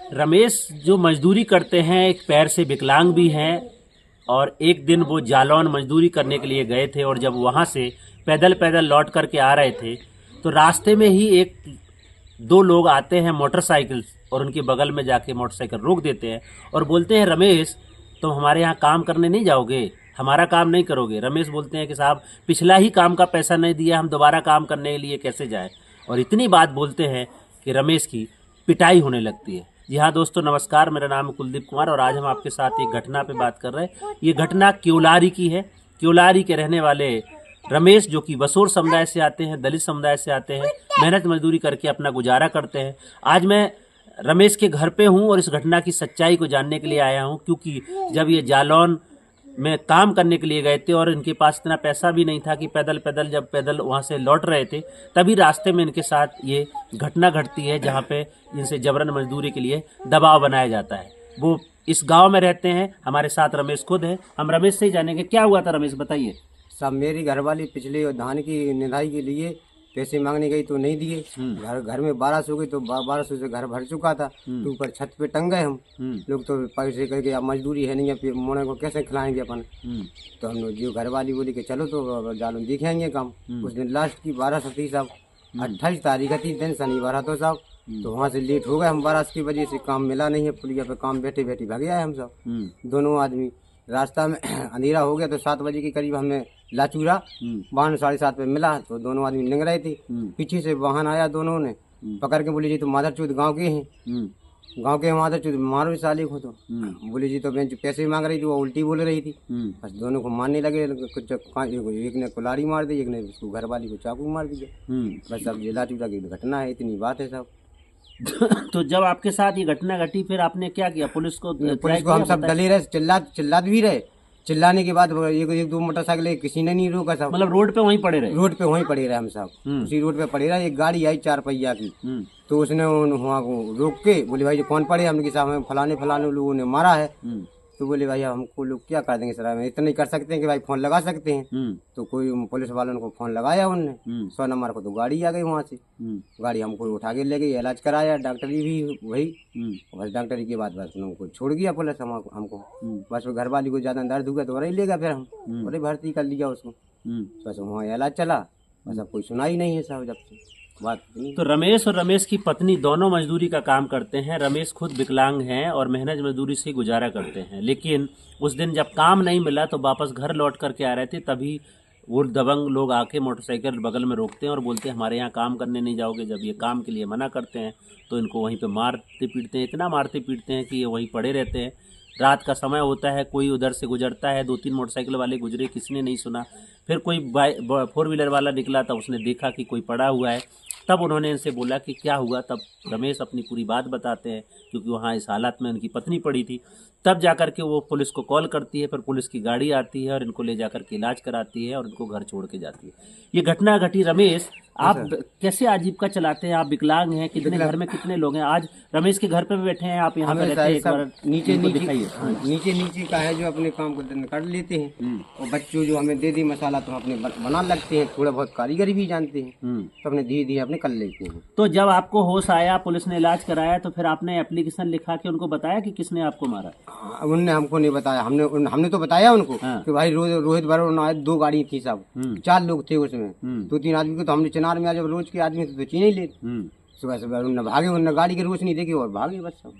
रमेश जो मजदूरी करते हैं, एक पैर से विकलांग भी हैं और एक दिन वो जालौन मजदूरी करने के लिए गए थे और जब वहाँ से पैदल पैदल लौट करके आ रहे थे तो रास्ते में ही दो लोग आते हैं मोटरसाइकिल और उनके बगल में जाके मोटरसाइकिल रोक देते हैं और बोलते हैं, रमेश तुम हमारे यहाँ काम करने नहीं जाओगे, हमारा काम नहीं करोगे। रमेश बोलते हैं कि साहब पिछला ही काम का पैसा नहीं दिया, हम दोबारा काम करने के लिए कैसे जाएं। और इतनी बात बोलते हैं कि रमेश की पिटाई होने लगती है। जी हाँ दोस्तों, नमस्कार, मेरा नाम है कुलदीप कुमार और आज हम आपके साथ एक घटना पे बात कर रहे हैं। ये घटना क्योलारी की है। क्योलारी के रहने वाले रमेश, जो कि बसोर समुदाय से आते हैं, दलित समुदाय से आते हैं, मेहनत मजदूरी करके अपना गुजारा करते हैं। आज मैं रमेश के घर पे हूँ और इस घटना की सच्चाई को जानने के लिए आया हूँ, क्योंकि जब ये जालौन में काम करने के लिए गए थे और इनके पास इतना पैसा भी नहीं था कि जब पैदल वहाँ से लौट रहे थे तभी रास्ते में इनके साथ ये घटना घटती है, जहाँ पे इनसे जबरन मजदूरी के लिए दबाव बनाया जाता है। वो इस गांव में रहते हैं, हमारे साथ रमेश खुद है। हम रमेश से ही जानेंगे क्या हुआ था। रमेश बताइए। सब मेरी घरवाली पिछले धान की निदाई के लिए पैसे मांगने गई तो नहीं दिए। घर में 1200 गई तो 1200 से घर भर चुका था। तो ऊपर छत पे टंग गए हम लोग, तो पैसे करके अब मजदूरी है नहीं है, मोने को कैसे खिलाएंगे अपन। तो हम लोग जो घरवाली बोली कि चलो तो जालून दिखाएंगे काम। उस दिन लास्ट की 12 थी साहब, 28 तारीख थी, दिन शनिवार तो साहब। तो वहाँ से लेट हो गए हम 12 की वजह से, काम मिला नहीं है पुलिया पे, काम बैठे बैठे भाग आए हम सब दोनों आदमी। रास्ता में अंधेरा हो गया तो 7 बजे के करीब हमने लाचूरा वाहन 7:30 पे मिला, तो दोनों आदमी निकल रहे थे। पीछे से वाहन आया, दोनों ने पकड़ के बोले जी तो माधरचोद गांव के हैं, गांव के माधरचोद मारो इस साले को। तो बोले जी तो बेंच पैसे मांग रही थी, वो उल्टी बोल रही थी। बस दोनों को मारने लगे, एक ने कुल्हाड़ी मार दी, एक ने उसको घरवाली को चाकू मार दिया। बस अब ये लाचूरा की घटना है, इतनी बात है साहब। तो जब आपके साथ ये घटना घटी फिर आपने क्या किया? पुलिस को हम सब डले रहे, चिल्लात भी रहे। चिल्लाने के बाद एक दो मोटरसाइकिल किसी ने नहीं रोका साहब। मतलब रोड पे वहीं पड़े रहे? रोड पे वहीं पड़े रहे हम साहब, उसी रोड पे पड़े रहे। एक गाड़ी आई 4 पहिया की, तो उसने वहाँ को रोक के बोले भाई कौन पड़े? हमने साहब हमें फलाने लोगों ने मारा है। तो बोले भाई हमको लोग क्या कर देंगे सर, हम इतना नहीं कर सकते हैं कि भाई फोन लगा सकते हैं। तो कोई पुलिस वालों को फोन लगाया उनने 100 नंबर को, तो गाड़ी आ गई वहाँ से। गाड़ी हमको उठा के ले गई, इलाज कराया, डॉक्टरी भी वही। बस डॉक्टरी के बाद बस उनको छोड़ गया पुलिस हमको। बस घर वाली को ज्यादा दर्द हुआ तो वही ले गया, फिर हम वही भर्ती कर लिया उसको। बस वहाँ इलाज चला, बस अब कोई सुनाई नहीं है साहब जब से बात। तो रमेश और रमेश की पत्नी दोनों मजदूरी का काम करते हैं। रमेश खुद विकलांग हैं और मेहनत मजदूरी से गुजारा करते हैं, लेकिन उस दिन जब काम नहीं मिला तो वापस घर लौट करके आ रहे थे, तभी वो दबंग लोग आके मोटरसाइकिल बगल में रोकते हैं और बोलते हैं हमारे यहाँ काम करने नहीं जाओगे। जब ये काम के लिए मना करते हैं तो इनको वहीं पे मारते पीटते हैं, इतना मारते पीटते हैं कि ये वहीं पड़े रहते हैं। रात का समय होता है, कोई उधर से गुजरता है, 2-3 मोटरसाइकिल वाले गुजरे, किसी ने नहीं सुना। फिर कोई 4 व्हीलर वाला निकला था, उसने देखा कि कोई पड़ा हुआ है, तब उन्होंने इनसे बोला कि क्या हुआ। तब रमेश अपनी पूरी बात बताते हैं, क्योंकि वहाँ इस हालत में उनकी पत्नी पड़ी थी। तब जाकर के वो पुलिस को कॉल करती है, फिर पुलिस की गाड़ी आती है और इनको ले जाकर के इलाज कराती है और इनको घर छोड़ के जाती है। ये घटना घटी। रमेश, आप कैसे आजीविका चलाते हैं? आप विकलांग हैं, कितने घर में कितने लोग हैं? आज रमेश के घर पे भी बैठे हैं, आप यहाँ पे रहते हैं, एक बार नीचे का है जो अपने काम को कर लेते हैं, और बच्चों जो हमें दे दी मसाला तो अपने बना लगते हैं, थोड़ा बहुत कारीगरी भी जानते हैं, तो अपने धीरे अपने कर लेते हैं। तो जब आपको होश आया, पुलिस ने इलाज कराया, तो फिर आपने एप्लीकेशन लिखा के उनको बताया कि किसने आपको मारा? उनने हमको नहीं बताया, हमने तो बताया उनको कि भाई रोहित भर 2 गाड़ी थी सब, 4 लोग थे उसमें, 2-3 आदमी को तो हमने चिनार में जब रोज के आदमी तो चीन ही ले। सुबह उन्होंने भागे, उन्होंने गाड़ी की रोशनी देखी और भागे बस सब।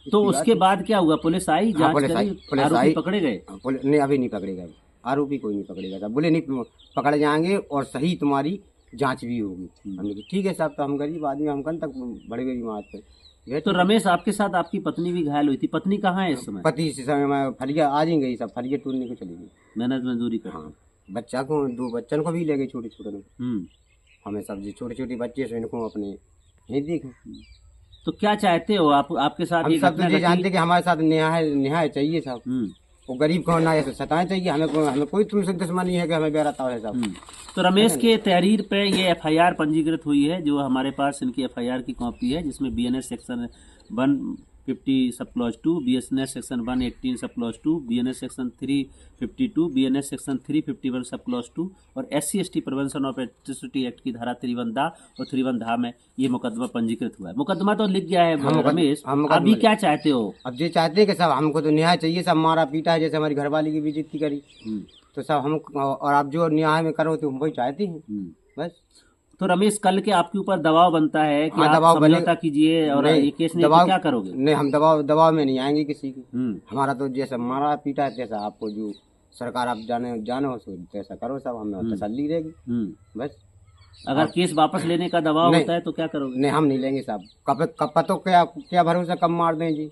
तो उसके बाद क्या हुआ? पुलिस आई, जांच करी, आरोपी पकड़े गए? नहीं, अभी नहीं पकड़े गए, आरोपी कोई नहीं पकड़ेगा साहब। बोले नहीं पकड़े जाएंगे और सही तुम्हारी जांच भी होगी। हमने कहा ठीक है साहब, तो हम गरीब आदमी, हम कल तक बड़े गरीब बात पे। तो रमेश, आपके साथ आपकी पत्नी भी घायल हुई थी, पत्नी कहाँ है इस समय? पति इस समय में फलिया आ जाएंगे सब, फलिया टूटने को चली गई, मेहनत मजदूरी कर। हाँ, बच्चा को 2 बच्चों को भी ले गए छोटे। हमें सब छोटे बच्चे से इनको अपने नहीं देखे। तो क्या चाहते हो आप? आपके साथ हम सब तो जानते कि हमारे साथ न्याय चाहिए साहब, वो गरीब को ना ऐसे सताएं चाहिए। हमें कोई तुमसे दुश्मनी है कि हमें बेराता है साहब। तो रमेश के तहरीर पे ये FIR पंजीकृत हुई है, जो हमारे पास इनकी FIR की कॉपी है, जिसमें BNS section 1 50 sub clause 2, BSNS section 118 sub clause 2, BNS section 352, BNS section 351 sub clause 2 और SC/ST prevention of atrocity act की धारा 53 दा और 53 धा में ये मुकदमा पंजीकृत हुआ है। मुकदमा तो लिख गया है रमेश, अभी क्या चाहते हो? अब ये चाहते हैं कि साहब हमको तो न्याय चाहिए, सब मारा पीटा है, जैसे हमारी घरवाली की बेइज्जती करी, तो साहब हम और आप जो न्याय में करो तो हम वही चाहते हैं बस। तो रमेश, कल के आपके ऊपर दबाव बनता है कि हाँ, आप दबाव समझौता कीजिए और ये केस नहीं तो क्या करोगे? नहीं, हम दबाव में नहीं आएंगे किसी की। हमारा तो जैसा मारा पीटा है जैसा आपको जो सरकार आप जानो तैसा करो साहब, हमें तसल्ली रहेगी बस। अगर केस वापस लेने का दबाव होता है तो क्या करोगे? नहीं, हम नहीं लेंगे साहब, कब तो क्या भरोसा कब मार दें जी।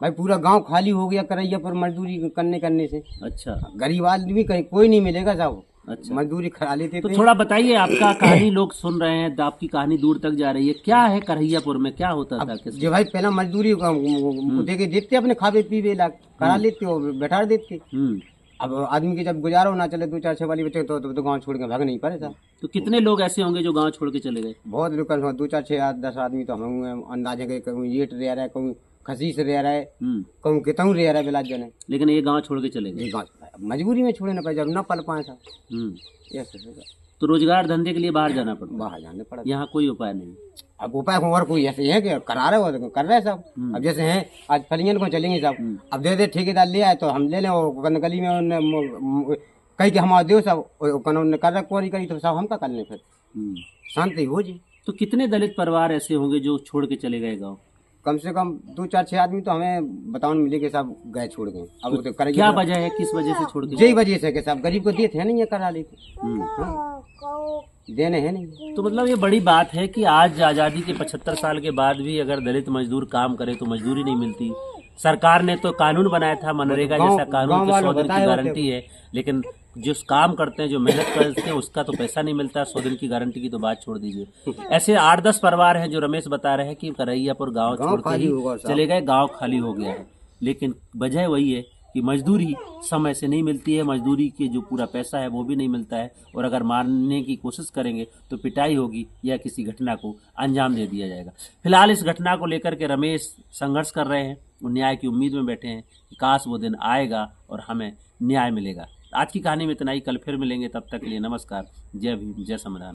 भाई पूरा गांव खाली हो गया करैया पर मजदूरी करने से। अच्छा, गरीब आदमी कहीं कोई नहीं मिलेगा साहब। अच्छा, मजदूरी करा लेते तो थोड़ा बताइए, आपका कहानी लोग सुन रहे हैं, आपकी कहानी दूर तक जा रही है। क्या है करैयापुर में, क्या होता था? जो भाई पहला मजदूरी दे के देते अपने खावे पीवे ला करा लेते हो, बैठा देते। अब आदमी के जब गुजारो ना चले 2-4 6 वाली बच्चे तो गांव छोड़ के भाग नहीं पड़े साहब। तो कितने लोग ऐसे होंगे जो गांव छोड़ के चले गए? बहुत लोग, 2-4 6 8 10 आदमी तो हम अंदाजे के, कहूँ येट रह रहा है, कहूँ खसीस रह रहा है, कहूँ कितहूँ रह रहा है बिलाज जने, लेकिन ये गांव छोड़ के चले गए। मजबूरी में छोड़े ना पाए, जब ना पल पाए साहब। तो रोजगार धंधे के लिए बाहर जाना पड़ता? बाहर जाने पड़ा। यहाँ कोई उपाय नहीं? अब उपाय और कोई ऐसे है कि करा रहे हो कर रहे सब। अब जैसे हैं आज फलियन को चलेंगे साहब, अब दे ठेकेदार ले आए तो हम ले लें, गली में कहीं के हमारे देव साहब उन्होंने कर रहा कोरी करी तो साहब हम का कर लें, फिर शांति हो जी। तो कितने दलित परिवार ऐसे होंगे जो छोड़ के चले गए गाँव? कम से कम 2-4 6 आदमी तो हमें बताओ मिले के साहब गए छोड़ गए। अब तो करेंगे क्या वजह है, किस वजह से छोड़ गए? यही वजह से कि साहब गरीब को देते है नहीं है करा लेते, देने है नहीं। तो मतलब ये बड़ी बात है कि आज आज़ादी के 75 साल के बाद भी अगर दलित मजदूर काम करे तो मजदूरी नहीं मिलती। सरकार ने तो कानून बनाया था मनरेगा जैसा कानून, 100 दिन की गारंटी है, लेकिन जो काम करते हैं, जो मेहनत करते हैं, उसका तो पैसा नहीं मिलता। 100 दिन की गारंटी की तो बात छोड़ दीजिए। ऐसे 8-10 परिवार हैं जो रमेश बता रहे हैं कि करैयापुर गांव छोड़ के ही चले गए, गांव खाली हो गया है। लेकिन वजह वही है कि मजदूरी समय से नहीं मिलती है, मजदूरी के जो पूरा पैसा है वो भी नहीं मिलता है, और अगर मारने की कोशिश करेंगे तो पिटाई होगी या किसी घटना को अंजाम दे दिया जाएगा। फिलहाल इस घटना को लेकर के रमेश संघर्ष कर रहे हैं, वो न्याय की उम्मीद में बैठे हैं कि काश वो दिन आएगा और हमें न्याय मिलेगा। आज की कहानी में इतना ही, कल फिर मिलेंगे, तब तक के लिए नमस्कार, जय भीम, जय संविधान।